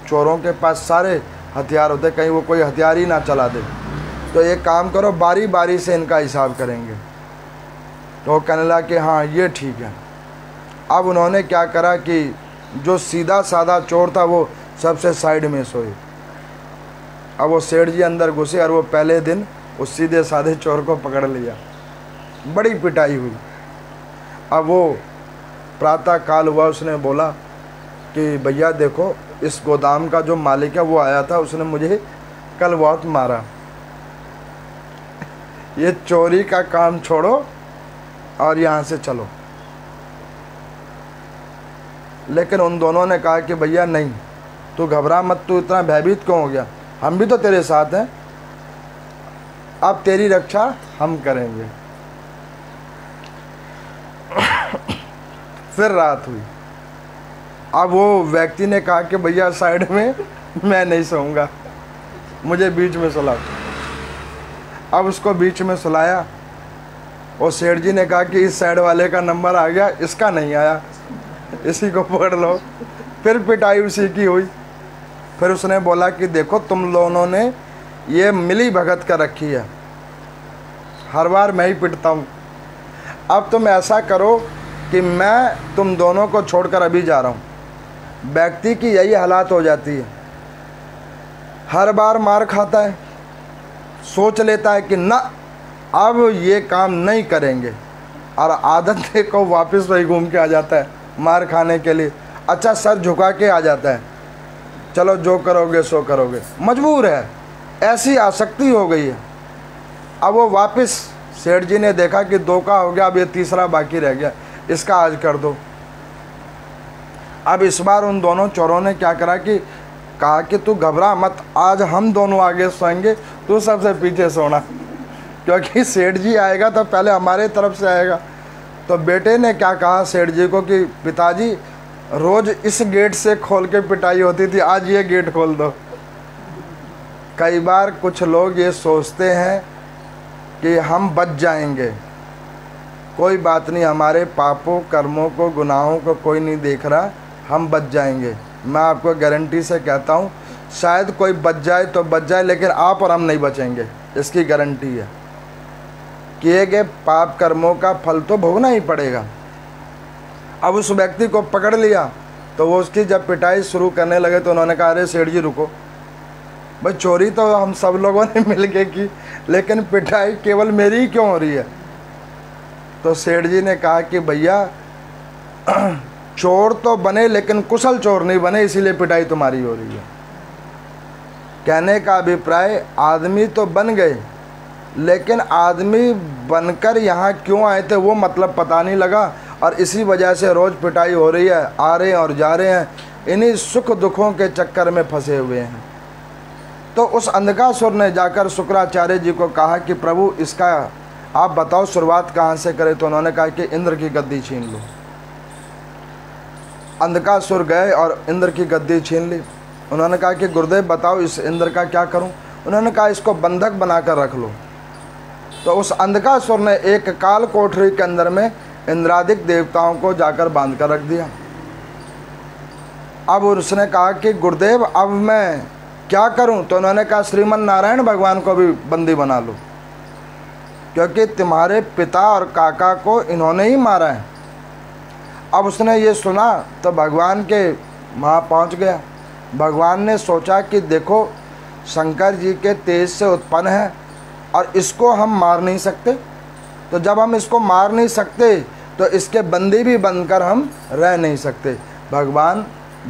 चोरों के पास सारे हथियार होते, कहीं वो कोई हथियार ही ना चला दे, तो एक काम करो बारी बारी से इनका हिसाब करेंगे। तो वो कहने लगा कि हाँ ये ठीक है। अब उन्होंने क्या करा कि जो सीधा साधा चोर था वो सबसे साइड में सोए। अब वो सेठ जी अंदर घुसे और वो पहले दिन उस सीधे साधे चोर को पकड़ लिया, बड़ी पिटाई हुई। अब वो प्रातः काल हुआ, उसने बोला कि भैया देखो इस गोदाम का जो मालिक है वो आया था, उसने मुझे कल बहुत मारा, ये चोरी का काम छोड़ो और यहाँ से चलो। लेकिन उन दोनों ने कहा कि भैया नहीं, तू घबरा मत, तू इतना भयभीत क्यों हो गया, हम भी तो तेरे साथ हैं, अब तेरी रक्षा हम करेंगे। फिर रात हुई। अब वो व्यक्ति ने कहा कि भैया साइड में मैं नहीं सोऊंगा, मुझे बीच में सुलाओ। अब उसको बीच में सुलाया। और सेठ जी ने कहा कि इस साइड वाले का नंबर आ गया, इसका नहीं आया, इसी को पकड़ लो। फिर पिटाई उसी की हुई। फिर उसने बोला कि देखो तुम दोनों ने ये मिली भगत कर रखी है, हर बार मैं ही पिटता हूँ, अब तुम ऐसा करो कि मैं तुम दोनों को छोड़कर अभी जा रहा हूँ। व्यक्ति की यही हालात हो जाती है, हर बार मार खाता है, सोच लेता है कि ना अब ये काम नहीं करेंगे। और आदत देखो वापस वही घूम के आ जाता है मार खाने के लिए। अच्छा सर झुका के आ जाता है, चलो जो करोगे सो करोगे, मजबूर है, ऐसी आसक्ति हो गई है। अब वो वापस सेठ जी ने देखा कि 2 का हो गया, अब ये तीसरा बाकी रह गया, इसका आज कर दो। अब इस बार उन दोनों चोरों ने क्या करा कि कहा कि तू घबरा मत, आज हम दोनों आगे सोएंगे, तू सबसे पीछे सोना, क्योंकि सेठ जी आएगा तो पहले हमारे तरफ से आएगा। तो बेटे ने क्या कहा सेठ जी को कि पिताजी रोज़ इस गेट से खोल के पिटाई होती थी, आज ये गेट खोल दो। कई बार कुछ लोग ये सोचते हैं कि हम बच जाएंगे, कोई बात नहीं, हमारे पापों कर्मों को गुनाहों को कोई नहीं देख रहा, हम बच जाएंगे। मैं आपको गारंटी से कहता हूँ शायद कोई बच जाए तो बच जाए, लेकिन आप और हम नहीं बचेंगे, इसकी गारंटी है। किए गए पाप कर्मों का फल तो भोगना ही पड़ेगा। अब उस व्यक्ति को पकड़ लिया तो वो उसकी जब पिटाई शुरू करने लगे तो उन्होंने कहा अरे सेठ जी रुको, भाई चोरी तो हम सब लोगों ने मिल के की, लेकिन पिटाई केवल मेरी ही क्यों हो रही है। तो सेठ जी ने कहा कि भैया चोर तो बने लेकिन कुशल चोर नहीं बने, इसीलिए पिटाई तुम्हारी हो रही है। कहने का अभिप्राय आदमी तो बन गए, लेकिन आदमी बनकर यहाँ क्यों आए थे वो मतलब पता नहीं लगा, और इसी वजह से रोज़ पिटाई हो रही है, आ रहे हैं और जा रहे हैं, इन्हीं सुख दुखों के चक्कर में फंसे हुए हैं। तो उस अंधकासुर ने जाकर शुक्राचार्य जी को कहा कि प्रभु इसका आप बताओ शुरुआत कहाँ से करें। तो उन्होंने कहा कि इंद्र की गद्दी छीन लो। अंधकासुर गए और इंद्र की गद्दी छीन ली। उन्होंने कहा कि गुरुदेव बताओ इस इंद्र का क्या करूं। उन्होंने कहा इसको बंधक बनाकर रख लो। तो उस अंधकासुर ने एक काल कोठरी के अंदर में इंद्रादिक देवताओं को जाकर बांध कर रख दिया। अब उसने कहा कि गुरुदेव अब मैं क्या करूं। तो उन्होंने कहा श्रीमन नारायण भगवान को भी बंदी बना लो, क्योंकि तुम्हारे पिता और काका को इन्होंने ही मारा है। अब उसने ये सुना तो भगवान के वहाँ पहुँच गया। भगवान ने सोचा कि देखो शंकर जी के तेज से उत्पन्न है और इसको हम मार नहीं सकते, तो जब हम इसको मार नहीं सकते तो इसके बंदी भी बनकर हम रह नहीं सकते। भगवान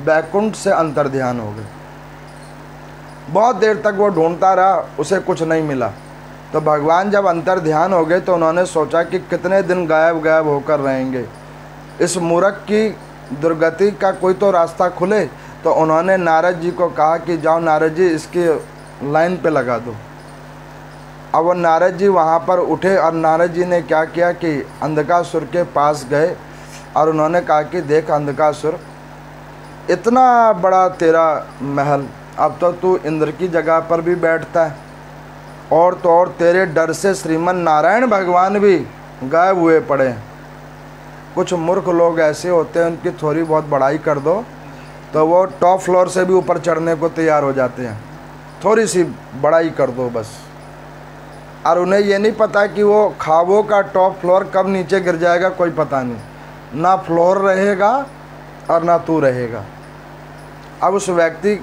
बैकुंठ से अंतर्ध्यान हो गए। बहुत देर तक वो ढूंढता रहा, उसे कुछ नहीं मिला। तो भगवान जब अंतर्ध्यान हो गए तो उन्होंने सोचा कि कितने दिन गायब गायब होकर रहेंगे, इस मूर्ख की दुर्गति का कोई तो रास्ता खुले। तो उन्होंने नारद जी को कहा कि जाओ नारद जी इसकी लाइन पे लगा दो। अब वो नारद जी वहाँ पर उठे और नारद जी ने क्या किया कि अंधकासुर के पास गए और उन्होंने कहा कि देख अंधकासुर, इतना बड़ा तेरा महल, अब तो तू इंद्र की जगह पर भी बैठता है, और तो और तेरे डर से श्रीमन नारायण भगवान भी गायब हुए पड़े हैं। कुछ मूर्ख लोग ऐसे होते हैं, उनकी थोड़ी बहुत बड़ाई कर दो तो वो टॉप फ्लोर से भी ऊपर चढ़ने को तैयार हो जाते हैं। थोड़ी सी बड़ाई कर दो बस, और उन्हें ये नहीं पता कि वो ख्वाबों का टॉप फ्लोर कब नीचे गिर जाएगा कोई पता नहीं, ना फ्लोर रहेगा और ना तू रहेगा। अब उस व्यक्ति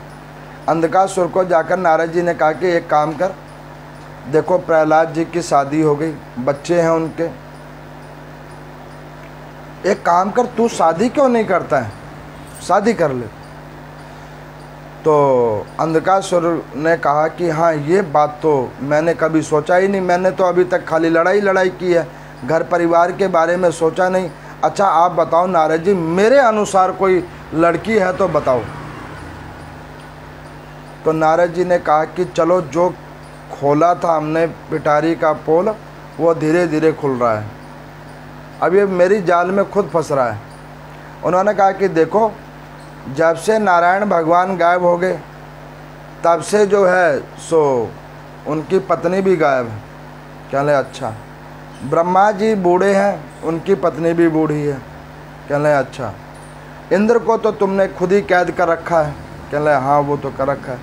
अंधकासुर को जाकर नारद जी ने कहा कि एक काम कर, देखो प्रहलाद जी की शादी हो गई, बच्चे हैं उनके, एक काम कर तू शादी क्यों नहीं करता है, शादी कर ले। तो अंधकासुर ने कहा कि हाँ ये बात तो मैंने कभी सोचा ही नहीं, मैंने तो अभी तक खाली लड़ाई की है, घर परिवार के बारे में सोचा नहीं। अच्छा आप बताओ नारद जी, मेरे अनुसार कोई लड़की है तो बताओ। तो नारद जी ने कहा कि चलो जो खोला था हमने पिटारी का पोल वो धीरे धीरे खुल रहा है, अब ये मेरी जाल में खुद फंस रहा है। उन्होंने कहा कि देखो जब से नारायण भगवान गायब हो गए तब से जो है सो उनकी पत्नी भी गायब है। कहले अच्छा, ब्रह्मा जी बूढ़े हैं, उनकी पत्नी भी बूढ़ी है। कहले अच्छा, इंद्र को तो तुमने खुद ही कैद कर रखा है। कहले हाँ वो तो कर रखा है,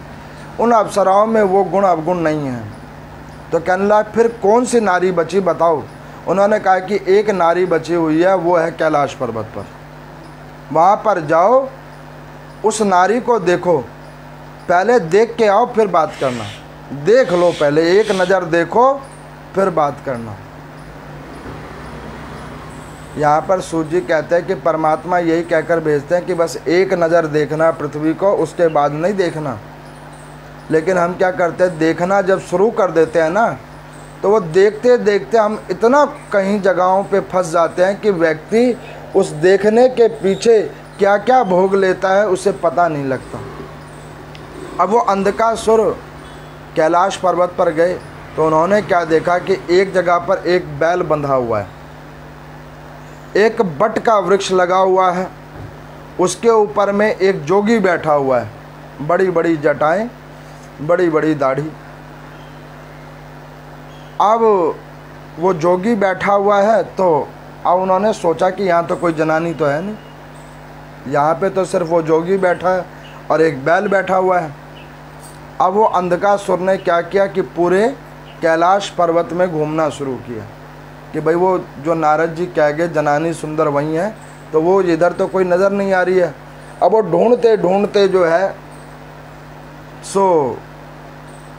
उन अप्सराओं में वो गुण अवगुण नहीं है। तो कहने लगा फिर कौन सी नारी बची बताओ। उन्होंने कहा कि एक नारी बची हुई है, वो है कैलाश पर्वत पर, वहाँ पर जाओ, उस नारी को देखो, पहले देख के आओ फिर बात करना, देख लो पहले, एक नज़र देखो फिर बात करना। यहाँ पर सूर्य जी कहते हैं कि परमात्मा यही कहकर भेजते हैं कि बस एक नज़र देखना पृथ्वी को, उसके बाद नहीं देखना। लेकिन हम क्या करते हैं, देखना जब शुरू कर देते हैं ना, तो वो देखते देखते हम इतना कहीं जगहों पे फंस जाते हैं कि व्यक्ति उस देखने के पीछे क्या क्या भोग लेता है उसे पता नहीं लगता। अब वो अंधकासुर कैलाश पर्वत पर गए तो उन्होंने क्या देखा कि एक जगह पर एक बैल बंधा हुआ है, एक बट का वृक्ष लगा हुआ है, उसके ऊपर में एक जोगी बैठा हुआ है, बड़ी बड़ी जटाएं, बड़ी बड़ी दाढ़ी। अब वो जोगी बैठा हुआ है तो अब उन्होंने सोचा कि यहाँ तो कोई जनानी तो है नहीं, यहाँ पे तो सिर्फ वो जोगी बैठा है और एक बैल बैठा हुआ है। अब वो अंधकासुर ने क्या किया कि पूरे कैलाश पर्वत में घूमना शुरू किया कि भाई वो जो नारद जी कह गए जनानी सुंदर वही है, तो वो इधर तो कोई नज़र नहीं आ रही है। अब वो ढूंढते ढूंढते जो है सो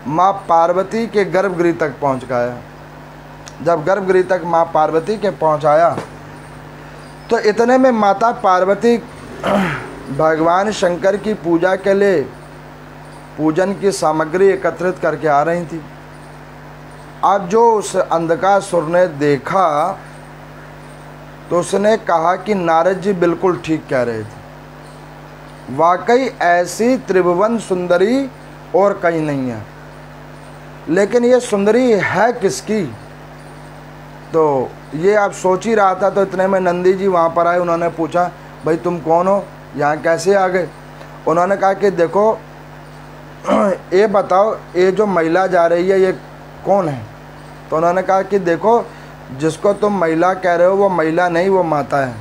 माँ पार्वती के गर्भगृह तक पहुँच गया। जब गर्भगृह तक माँ पार्वती के पहुँचाया तो इतने में माता पार्वती भगवान शंकर की पूजा के लिए पूजन की सामग्री एकत्रित करके आ रही थी। अब जो उस अंधकासुर ने देखा तो उसने कहा कि नारद जी बिल्कुल ठीक कह रहे थे, वाकई ऐसी त्रिभुवन सुंदरी और कहीं नहीं है, लेकिन ये सुंदरी है किसकी? तो ये आप सोच ही रहा था। तो इतने में नंदी जी वहाँ पर आए, उन्होंने पूछा भाई तुम कौन हो, यहाँ कैसे आ गए? उन्होंने कहा कि देखो ये बताओ ये जो महिला जा रही है ये कौन है? तो उन्होंने कहा कि देखो जिसको तुम महिला कह रहे हो वो महिला नहीं, वो माता है,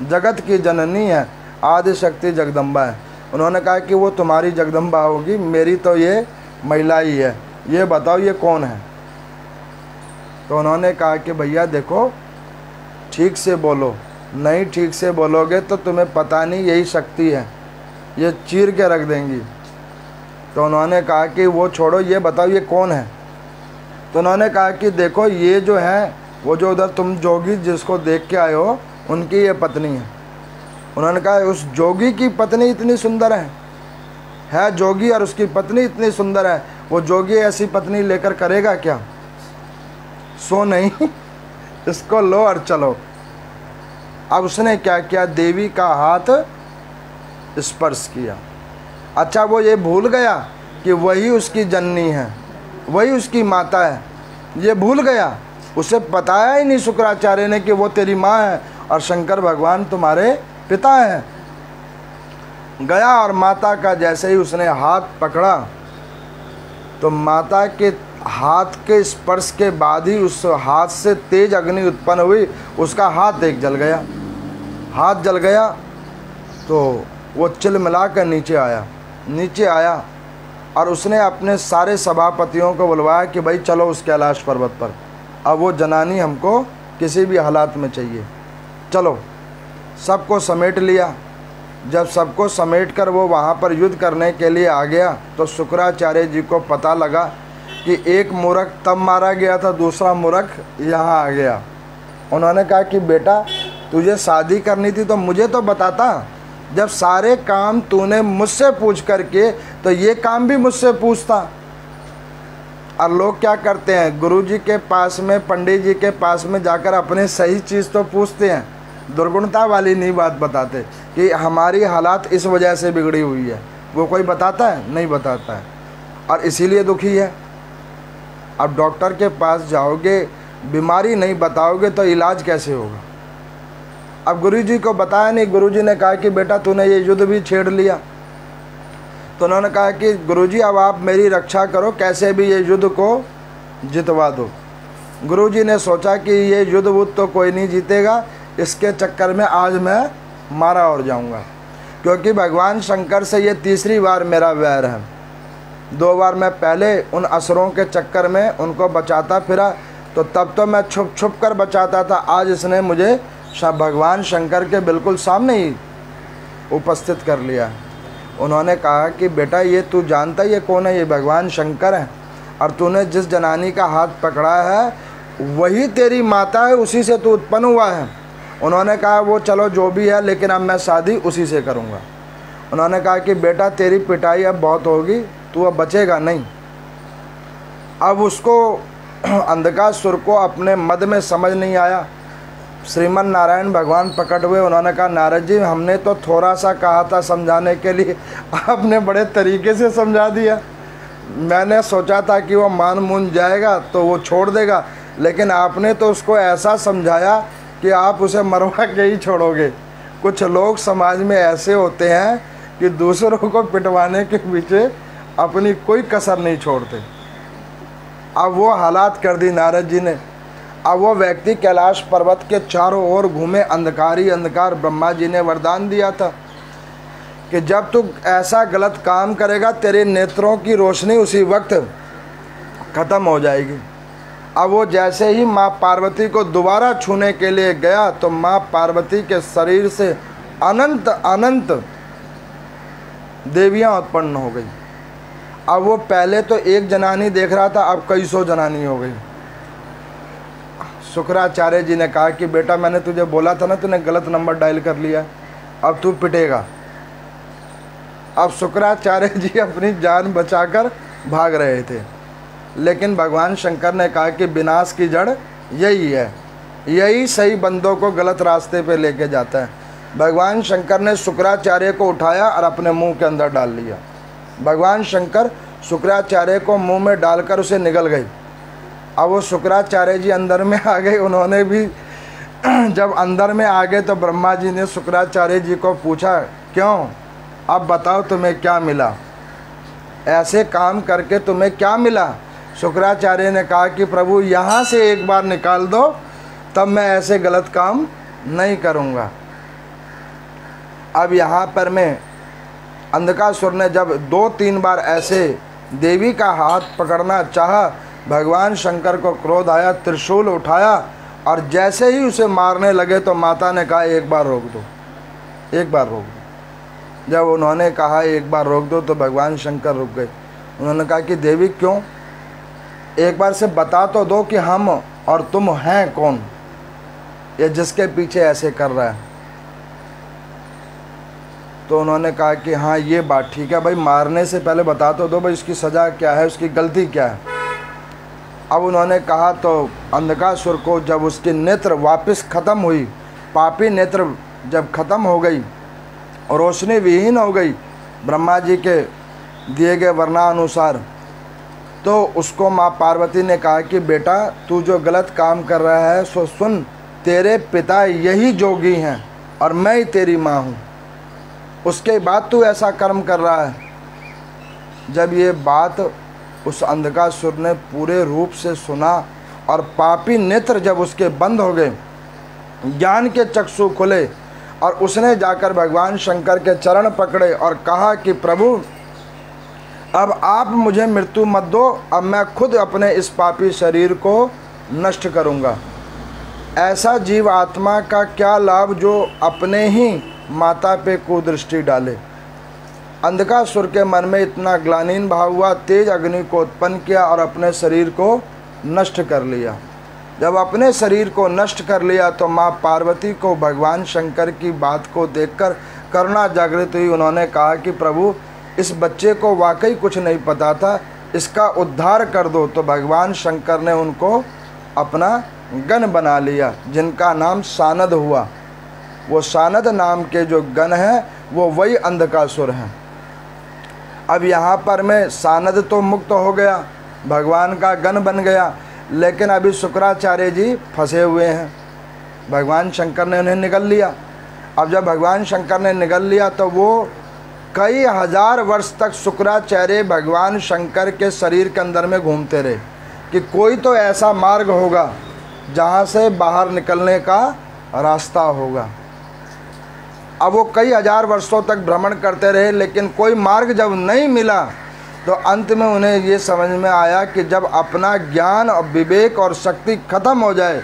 जगत की जननी है, आदि शक्ति जगदम्बा है। उन्होंने कहा कि वो तुम्हारी जगदम्बा होगी, मेरी तो ये महिला ही है, ये बताओ ये कौन है? तो उन्होंने कहा कि भैया देखो ठीक से बोलो, नहीं ठीक से बोलोगे तो तुम्हें पता नहीं यही शक्ति है, ये चीर के रख देंगी। तो उन्होंने कहा कि वो छोड़ो, ये बताओ ये कौन है? तो उन्होंने कहा कि देखो ये जो है वो जो उधर तुम जोगी जिसको देख के आए हो उनकी ये पत्नी है। उन्होंने कहा उस जोगी की पत्नी इतनी सुंदर है जोगी और उसकी पत्नी इतनी सुंदर है, वो जोगी ऐसी पत्नी लेकर करेगा क्या? सो नहीं इसको लो और चलो। अब उसने क्या किया, देवी का हाथ स्पर्श किया। अच्छा वो ये भूल गया कि वही उसकी जननी है, वही उसकी माता है, ये भूल गया। उसे बताया ही नहीं शुक्राचार्य ने कि वो तेरी माँ है और शंकर भगवान तुम्हारे पिता हैं। गया और माता का जैसे ही उसने हाथ पकड़ा तो माता के हाथ के स्पर्श के बाद ही उस हाथ से तेज अग्नि उत्पन्न हुई, उसका हाथ एक जल गया। हाथ जल गया तो वो चिलमिला कर नीचे आया और उसने अपने सारे सभापतियों को बुलवाया कि भाई चलो उस कैलाश पर्वत पर, अब वो जनानी हमको किसी भी हालात में चाहिए, चलो। सबको समेट लिया। जब सबको समेट कर वो वहाँ पर युद्ध करने के लिए आ गया तो शुक्राचार्य जी को पता लगा कि एक मूर्ख तब मारा गया था, दूसरा मूर्ख यहाँ आ गया। उन्होंने कहा कि बेटा तुझे शादी करनी थी तो मुझे तो बताता, जब सारे काम तूने मुझसे पूछ करके तो ये काम भी मुझसे पूछता। और लोग क्या करते हैं, गुरु जी के पास में, पंडित जी के पास में जाकर अपने सही चीज़ तो पूछते हैं, दुर्गुणता वाली नहीं बात बताते कि हमारी हालात इस वजह से बिगड़ी हुई है। वो कोई बताता है? नहीं बताता है, और इसीलिए दुखी है। अब डॉक्टर के पास जाओगे, बीमारी नहीं बताओगे तो इलाज कैसे होगा? अब गुरु जी को बताया नहीं, गुरु जी ने कहा कि बेटा तूने ये युद्ध भी छेड़ लिया। तो उन्होंने कहा कि गुरुजी अब आप मेरी रक्षा करो, कैसे भी ये युद्ध को जितवा दो। गुरुजी ने सोचा कि ये युद्ध वुद्ध तो कोई नहीं जीतेगा, इसके चक्कर में आज मैं मारा और जाऊंगा, क्योंकि भगवान शंकर से ये तीसरी बार मेरा वैर है। 2 बार मैं पहले उन असुरों के चक्कर में उनको बचाता फिरा, तो तब तो मैं छुप छुप कर बचाता था, आज इसने मुझे भगवान शंकर के बिल्कुल सामने ही उपस्थित कर लिया। उन्होंने कहा कि बेटा ये तू जानता ये कौन है? ये भगवान शंकर हैं। और तूने जिस जनानी का हाथ पकड़ा है वही तेरी माता है, उसी से तू उत्पन्न हुआ है। उन्होंने कहा वो चलो जो भी है, लेकिन अब मैं शादी उसी से करूँगा। उन्होंने कहा कि बेटा तेरी पिटाई अब बहुत होगी, तू अब बचेगा नहीं। अब उसको अंधकासुर को अपने मद में समझ नहीं आया। श्रीमन नारायण भगवान प्रकट हुए। उन्होंने कहा नारद जी हमने तो थोड़ा सा कहा था समझाने के लिए, आपने बड़े तरीके से समझा दिया। मैंने सोचा था कि वो मान मून जाएगा तो वो छोड़ देगा, लेकिन आपने तो उसको ऐसा समझाया कि आप उसे मरवा के ही छोड़ोगे। कुछ लोग समाज में ऐसे होते हैं कि दूसरों को पिटवाने के पीछे अपनी कोई कसर नहीं छोड़ते। अब वो हालात कर दी नारद जी ने। अब वो व्यक्ति कैलाश पर्वत के चारों ओर घूमे, अंधकार ही अंधकार। ब्रह्मा जी ने वरदान दिया था कि जब तू ऐसा गलत काम करेगा तेरे नेत्रों की रोशनी उसी वक्त खत्म हो जाएगी। अब वो जैसे ही माँ पार्वती को दोबारा छूने के लिए गया तो माँ पार्वती के शरीर से अनंत अनंत देवियाँ उत्पन्न हो गई। अब वो पहले तो एक जनानी देख रहा था, अब कई सौ जनानी हो गई। शुक्राचार्य जी ने कहा कि बेटा मैंने तुझे बोला था ना, तूने गलत नंबर डायल कर लिया, अब तू पिटेगा। अब शुक्राचार्य जी अपनी जान बचाकर भाग रहे थे, लेकिन भगवान शंकर ने कहा कि विनाश की जड़ यही है, यही सही बंदों को गलत रास्ते पे लेके जाता है। भगवान शंकर ने शुक्राचार्य को उठाया और अपने मुंह के अंदर डाल लिया। भगवान शंकर शुक्राचार्य को मुंह में डालकर उसे निगल गई। अब वो शुक्राचार्य जी अंदर में आ गए। उन्होंने भी जब अंदर में आ गए तो ब्रह्मा जी ने शुक्राचार्य जी को पूछा क्यों, अब बताओ तुम्हें क्या मिला, ऐसे काम करके तुम्हें क्या मिला। शुक्राचार्य ने कहा कि प्रभु यहाँ से एक बार निकाल दो, तब मैं ऐसे गलत काम नहीं करूँगा। अब यहाँ पर मैं अंधकासुर ने जब 2-3 बार ऐसे देवी का हाथ पकड़ना चाहा, भगवान शंकर को क्रोध आया, त्रिशूल उठाया और जैसे ही उसे मारने लगे तो माता ने कहा एक बार रोक दो, एक बार रोक दो। जब उन्होंने कहा एक बार रोक दो तो भगवान शंकर रुक गए। उन्होंने कहा कि देवी क्यों, एक बार से बता तो दो कि हम और तुम हैं कौन, ये जिसके पीछे ऐसे कर रहा है। तो उन्होंने कहा कि हाँ ये बात ठीक है भाई, मारने से पहले बता तो दो भाई इसकी सज़ा क्या है, उसकी गलती क्या है। अब उन्होंने कहा तो अंधकासुर को जब उसकी नेत्र वापस ख़त्म हुई, पापी नेत्र जब ख़त्म हो गई और रोशनी विहीन हो गई ब्रह्मा जी के दिए गए वर्णानुसार, तो उसको माँ पार्वती ने कहा कि बेटा तू जो गलत काम कर रहा है सो सुन, तेरे पिता यही जोगी हैं और मैं ही तेरी माँ हूँ, उसके बाद तू ऐसा कर्म कर रहा है। जब ये बात उस अंधकासुर ने पूरे रूप से सुना और पापी नेत्र जब उसके बंद हो गए, ज्ञान के चक्षु खुले और उसने जाकर भगवान शंकर के चरण पकड़े और कहा कि प्रभु अब आप मुझे मृत्यु मत दो, अब मैं खुद अपने इस पापी शरीर को नष्ट करूँगा। ऐसा जीव आत्मा का क्या लाभ जो अपने ही माता पे कुदृष्टि डाले। अंधकासुर के मन में इतना ग्लानिन भाव हुआ, तेज अग्नि को उत्पन्न किया और अपने शरीर को नष्ट कर लिया। जब अपने शरीर को नष्ट कर लिया तो माँ पार्वती को भगवान शंकर की बात को देखकर करुणा जागृत हुई। उन्होंने कहा कि प्रभु इस बच्चे को वाकई कुछ नहीं पता था, इसका उद्धार कर दो। तो भगवान शंकर ने उनको अपना गण बना लिया, जिनका नाम सानद हुआ। वो सानद नाम के जो गण हैं वो वही अंधकासुर हैं। अब यहाँ पर मैं सानद तो मुक्त हो गया, भगवान का गण बन गया, लेकिन अभी शुक्राचार्य जी फंसे हुए हैं। भगवान शंकर ने उन्हें निगल लिया। अब जब भगवान शंकर ने निगल लिया तो वो कई हजार वर्ष तक शुक्राचार्य भगवान शंकर के शरीर के अंदर में घूमते रहे कि कोई तो ऐसा मार्ग होगा जहाँ से बाहर निकलने का रास्ता होगा। अब वो कई हजार वर्षों तक भ्रमण करते रहे, लेकिन कोई मार्ग जब नहीं मिला तो अंत में उन्हें ये समझ में आया कि जब अपना ज्ञान और विवेक और शक्ति खत्म हो जाए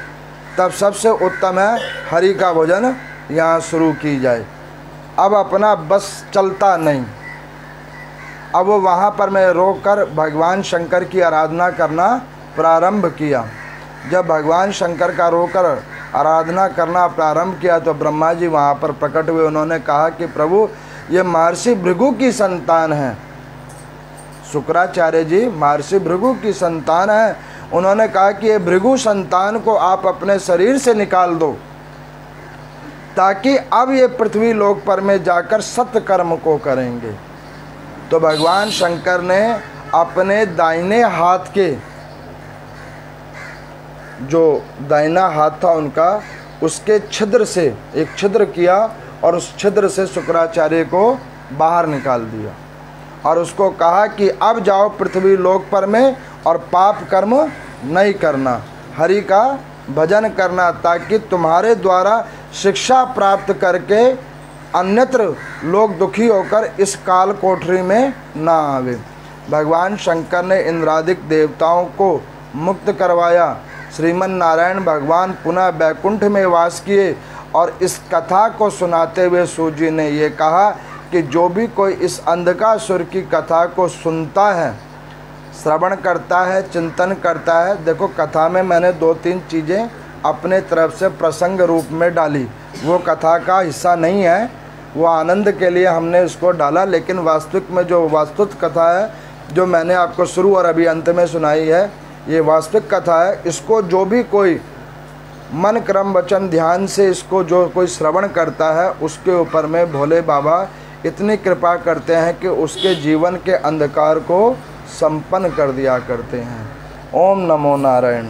तब सबसे उत्तम है हरि का भजन यहाँ शुरू की जाए। अब अपना बस चलता नहीं। अब वो वहाँ पर मैं रोककर भगवान शंकर की आराधना करना प्रारंभ किया। जब भगवान शंकर का रोकर आराधना करना प्रारंभ किया तो ब्रह्मा जी वहाँ पर प्रकट हुए। उन्होंने कहा कि प्रभु ये महर्षि भृगु की संतान है। शुक्राचार्य जी महर्षि भृगु की संतान है। उन्होंने कहा कि ये भृगु संतान को आप अपने शरीर से निकाल दो, ताकि अब ये पृथ्वी लोक पर में जाकर सत्य कर्म को करेंगे। तो भगवान शंकर ने अपने दाहिने हाथ के, जो दाहिना हाथ था उनका, उसके छिद्र से एक छिद्र किया और उस छिद्र से शुक्राचार्य को बाहर निकाल दिया और उसको कहा कि अब जाओ पृथ्वी लोक पर में और पाप कर्म नहीं करना, हरि का भजन करना, ताकि तुम्हारे द्वारा शिक्षा प्राप्त करके अन्यत्र लोग दुखी होकर इस काल कोठरी में ना आवे। भगवान शंकर ने इंद्रादिक देवताओं को मुक्त करवाया। श्रीमन नारायण भगवान पुनः बैकुंठ में वास किए और इस कथा को सुनाते हुए सूत जी ने ये कहा कि जो भी कोई इस अंधकासुर की कथा को सुनता है, श्रवण करता है, चिंतन करता है। देखो कथा में मैंने 2-3 चीज़ें अपने तरफ से प्रसंग रूप में डाली, वो कथा का हिस्सा नहीं है, वो आनंद के लिए हमने इसको डाला। लेकिन वास्तविक में जो वास्तविक कथा है, जो मैंने आपको शुरू और अभी अंत में सुनाई है, ये वास्तविक कथा है। इसको जो भी कोई मन क्रम वचन ध्यान से इसको जो कोई श्रवण करता है, उसके ऊपर में भोले बाबा इतनी कृपा करते हैं कि उसके जीवन के अंधकार को संपन्न कर दिया करते हैं। ओम नमो नारायण।